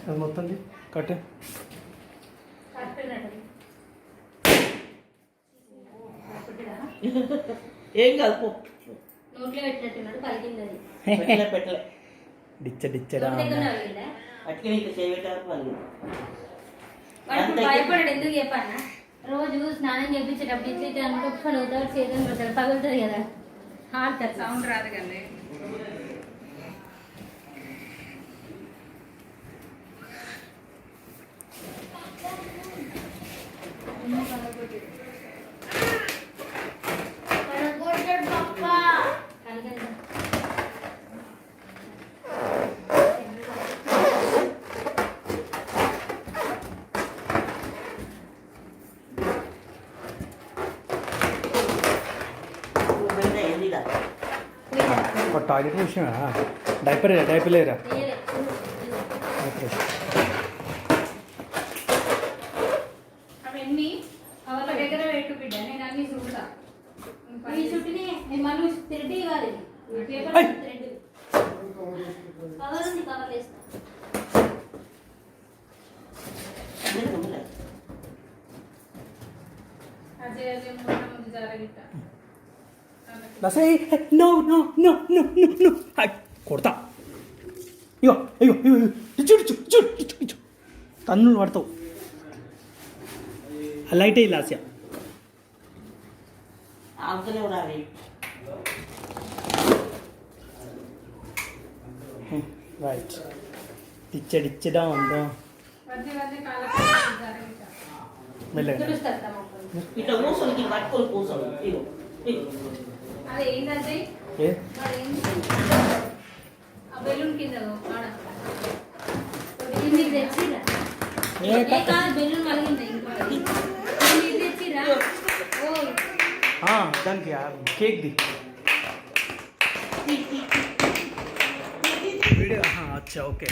అది మొత్తం కట్టే ఏం కలుపు నోట్లో పెట్టినట్టున్నాడు పలికింది అది పెట్టలే డిచ్చడా అట్లే ఇంకా చేయబెట్టారు పని భయపడాడు. ఎందుకు చెప్పానా, రోజు స్నానం చేయించేటప్పుడు ఇట్లా ఇట్లా అనుకుంటే పడుగుతాడు, చేతులు పడతాడు, పగులుతుంది కదా, ఆడతారు. సౌండ్ రాదు కానీ టాయిలెట్ విషయం డైపర్ లేరా అవన్నీ వాళ్ళ దగ్గర పెట్టు బిడ్డ, నేను అన్ని చూడతా. ఈ చుట్టినే మనం థ్రెడ్ ఇవ్వాలి, పేపర్ థ్రెడ్ కవర్ ఉంది, కవర్ వేస్తా. అజయ్ అజయ్ ముందు జరగిట్ట no no no no no no కొడతా. ఇగో ఇగో ఇగో చూడు చూడు చూడు తన్నులు పడతావు. లైట్ అయ్యి లాస్య ఆకులే రావి రైట్ ఇచ్చడా ఉందా వద్దే వద్దే కాళ్ళ జరగిట్ట మెల్లగా ఇట్లా కూర్చొని పట్టుకొని కూర్చోండి. ఇగో ఇగో అది ఏంటి అజయ్, ఏ ఆ బెలూన్ కింద ఆడ ఇది తెచ్చిరా కాదు, బెలూన్ మలిగింది ఇంకోటి, ఇది తెచ్చిరా. ఓ దానికి కేక్ ది వీడియో అచ్చా ఓకే.